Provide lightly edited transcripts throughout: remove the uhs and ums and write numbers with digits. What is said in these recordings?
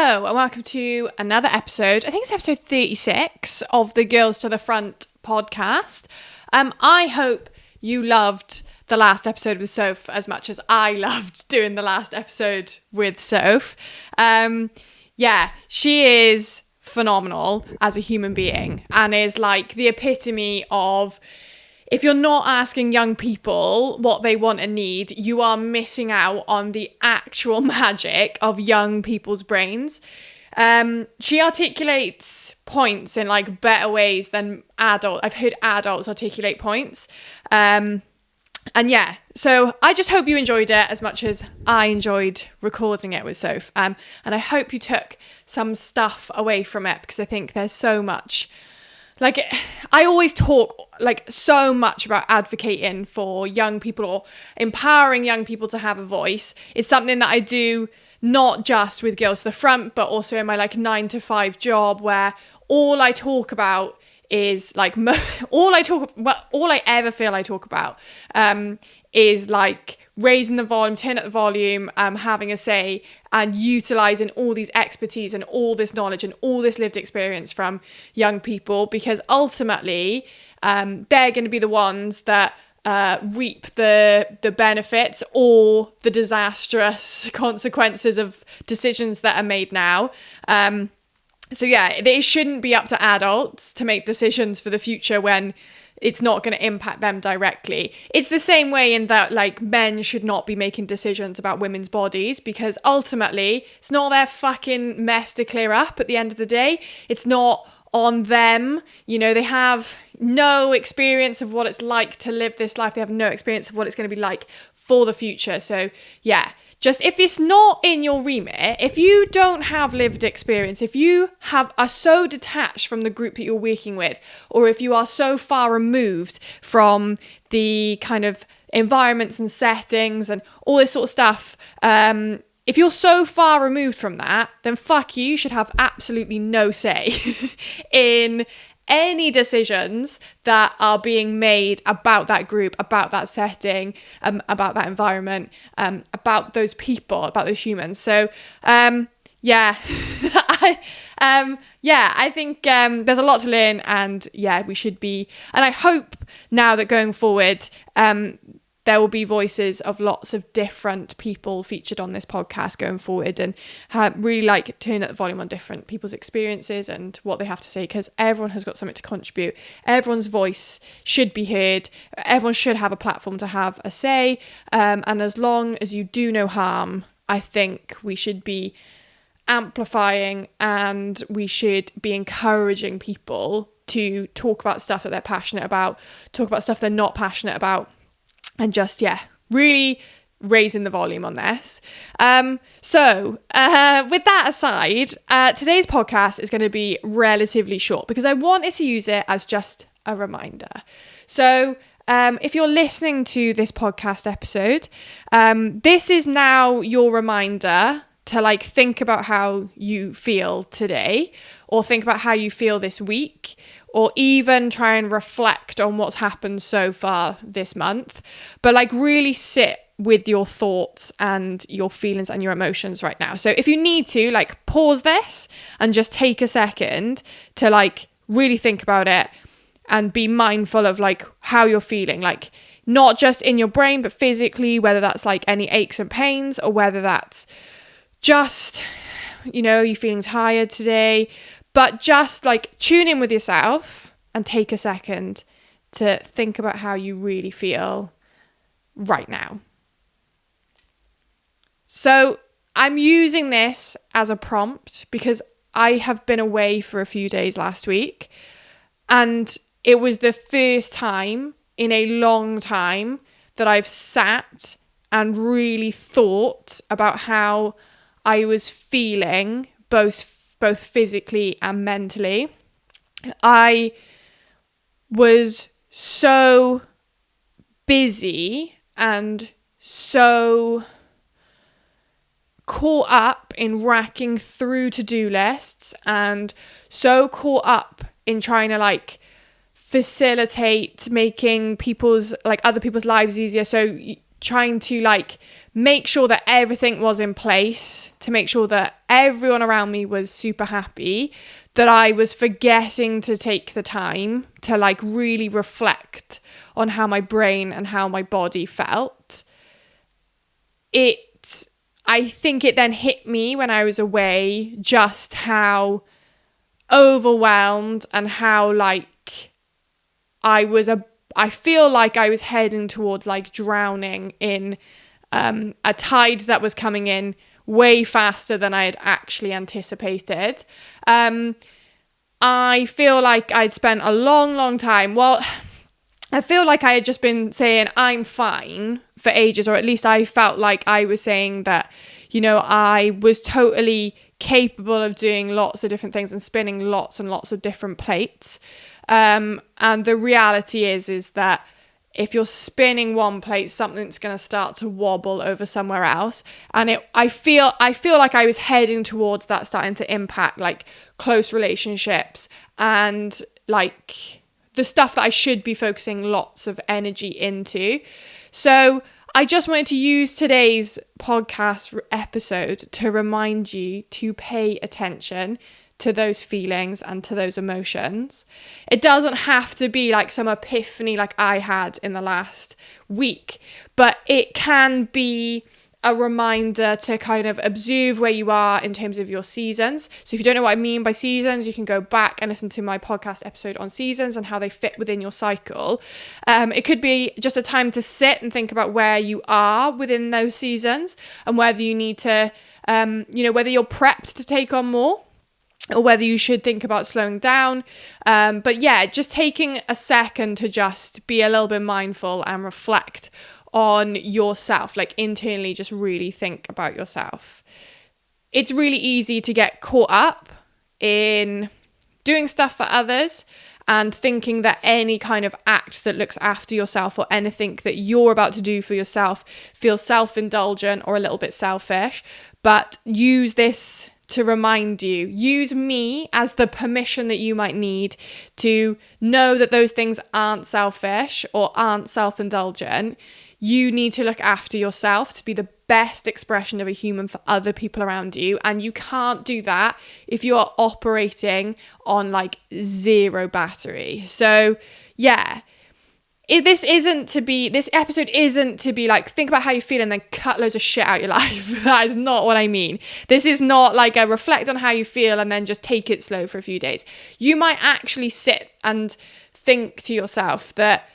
Hello and welcome to another episode. I think it's episode 36 of the Girls to the Front podcast. I hope you loved the last episode with Soph as much as I loved doing the last episode with Soph. She is phenomenal as a human being and is like the epitome of, if you're not asking young people what they want and need, you are missing out on the actual magic of young people's brains. She articulates points in like better ways than adults. I've heard adults articulate points. So I just hope you enjoyed it as much as I enjoyed recording it with Soph. And I hope you took some stuff away from it, because I think there's so much. Like, I always talk like so much about advocating for young people or empowering young people to have a voice. It's something that I do not just with Girls to the Front, but also in my like 9-to-5 job, where all I talk about is like all I ever feel I talk about is like raising the volume, turn up the volume, having a say, and utilising all these expertise and all this knowledge and all this lived experience from young people, because ultimately they're going to be the ones that reap the benefits or the disastrous consequences of decisions that are made now. It shouldn't be up to adults to make decisions for the future when it's not going to impact them directly. It's the same way in that like men should not be making decisions about women's bodies, because ultimately it's not their fucking mess to clear up at the end of the day. It's not on them. You know, they have no experience of what it's like to live this life. They have no experience of what it's going to be like for the future. So yeah, just if it's not in your remit, if you don't have lived experience, if you are so detached from the group that you're working with, or if you are so far removed from the kind of environments and settings and all this sort of stuff, if you're so far removed from that, then fuck you should have absolutely no say in any decisions that are being made about that group, about that setting, about that environment, about those people, about those humans. So, I think there's a lot to learn, and we should be, and I hope now that going forward, there will be voices of lots of different people featured on this podcast going forward, and really like turn up the volume on different people's experiences and what they have to say, because everyone has got something to contribute. Everyone's voice should be heard. Everyone should have a platform to have a say. And as long as you do no harm, I think we should be amplifying and we should be encouraging people to talk about stuff that they're passionate about, talk about stuff they're not passionate about, and just, really raising the volume on this. With that aside, today's podcast is going to be relatively short because I wanted to use it as just a reminder. So if you're listening to this podcast episode, this is now your reminder to like think about how you feel today, or think about how you feel this week, or even try and reflect on what's happened so far this month. But like really sit with your thoughts and your feelings and your emotions right now. So if you need to, like, pause this and just take a second to like really think about it and be mindful of like how you're feeling, like not just in your brain, but physically, whether that's like any aches and pains, or whether that's just, you're feeling tired today. But just like tune in with yourself and take a second to think about how you really feel right now. So I'm using this as a prompt because I have been away for a few days last week, and it was the first time in a long time that I've sat and really thought about how I was feeling both physically and mentally. I was so busy and so caught up in racking through to-do lists, and so caught up in trying to like facilitate making other people's lives easier. So trying to like make sure that everything was in place, to make sure that everyone around me was super happy, that I was forgetting to take the time to like really reflect on how my brain and how my body felt. I think it then hit me when I was away just how overwhelmed and how like I feel like I was heading towards like drowning in a tide that was coming in way faster than I had actually anticipated. I feel like I'd spent a long time. Well, I feel like I had just been saying I'm fine for ages, or at least I felt like I was saying that, you know, I was totally capable of doing lots of different things and spinning lots and lots of different plates. And the reality is that if you're spinning one plate, something's going to start to wobble over somewhere else. And I feel like I was heading towards that starting to impact like close relationships and like the stuff that I should be focusing lots of energy into. So I just wanted to use today's podcast episode to remind you to pay attention to those feelings and to those emotions. It doesn't have to be like some epiphany like I had in the last week, but it can be a reminder to kind of observe where you are in terms of your seasons. So if you don't know what I mean by seasons, you can go back and listen to my podcast episode on seasons and how they fit within your cycle. It could be just a time to sit and think about where you are within those seasons and whether you need to, whether you're prepped to take on more, or whether you should think about slowing down. But yeah, just taking a second to just be a little bit mindful and reflect on yourself, like internally, just really think about yourself. It's really easy to get caught up in doing stuff for others and thinking that any kind of act that looks after yourself or anything that you're about to do for yourself feels self-indulgent or a little bit selfish. But use this to remind you, use me as the permission that you might need to know that those things aren't selfish or aren't self-indulgent. You need to look after yourself to be the best expression of a human for other people around you. And you can't do that if you are operating on like zero battery. So yeah, this episode isn't to be like, think about how you feel and then cut loads of shit out your life. That is not what I mean. This is not like a reflect on how you feel and then just take it slow for a few days. You might actually sit and think to yourself that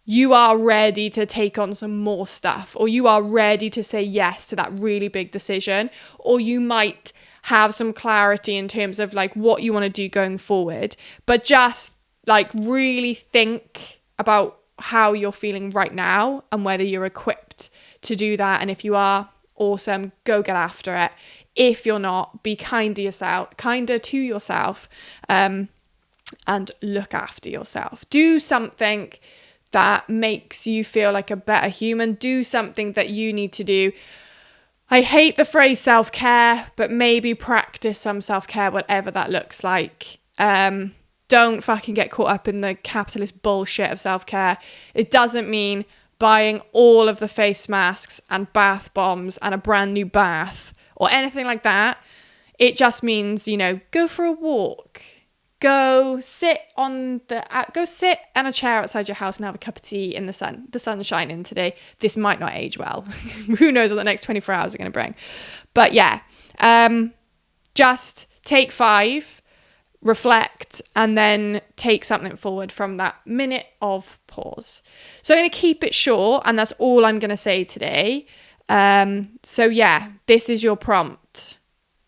you are ready to take on some more stuff, or you are ready to say yes to that really big decision, or you might have some clarity in terms of like what you want to do going forward, but just like really think about how you're feeling right now and whether you're equipped to do that. And if you are, awesome, go get after it. If you're not, be kinder to yourself, and look after yourself. Do something that makes you feel like a better human. Do something that you need to do. I hate the phrase self-care, but maybe practice some self-care, whatever that looks like. Don't fucking get caught up in the capitalist bullshit of self-care. It doesn't mean buying all of the face masks and bath bombs and a brand new bath or anything like that. It just means, go for a walk. Go sit on a chair outside your house and have a cup of tea in the sun. The sun's shining today. This might not age well. Who knows what the next 24 hours are going to bring. But yeah, just take 5, reflect, and then take something forward from that minute of pause. So I'm going to keep it short, and that's all I'm going to say today. So yeah, this is your prompt.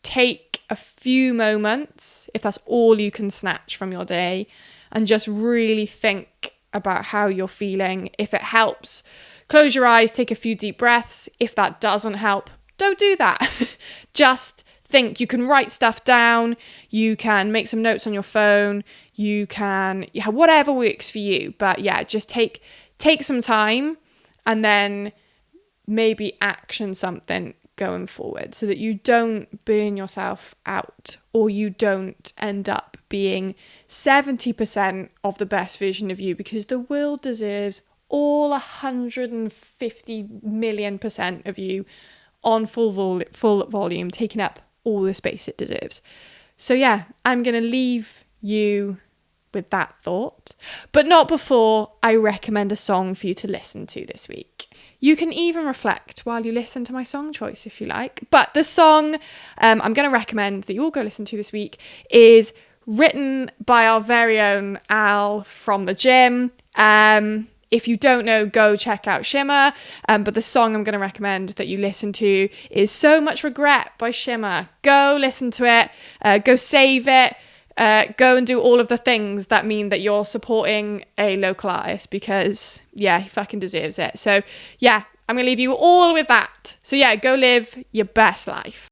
Take a few moments, if that's all you can snatch from your day, and just really think about how you're feeling. If it helps, close your eyes, take a few deep breaths. If that doesn't help, don't do that. Just think. You can write stuff down, you can make some notes on your phone, you can, whatever works for you. But yeah, just take some time and then maybe action something going forward so that you don't burn yourself out or you don't end up being 70% of the best version of you, because the world deserves all 150 million% of you on full volume, taking up all the space it deserves. So yeah, I'm going to leave you with that thought, but not before I recommend a song for you to listen to this week. You can even reflect while you listen to my song choice if you like. But the song I'm going to recommend that you all go listen to this week is written by our very own Al from the gym. If you don't know, go check out Shimmer. But the song I'm going to recommend that you listen to is So Much Regret by Shimmer. Go listen to it. Go save it. Go and do all of the things that mean that you're supporting a local artist, because yeah, he fucking deserves it. So yeah, I'm gonna leave you all with that. So yeah, go live your best life.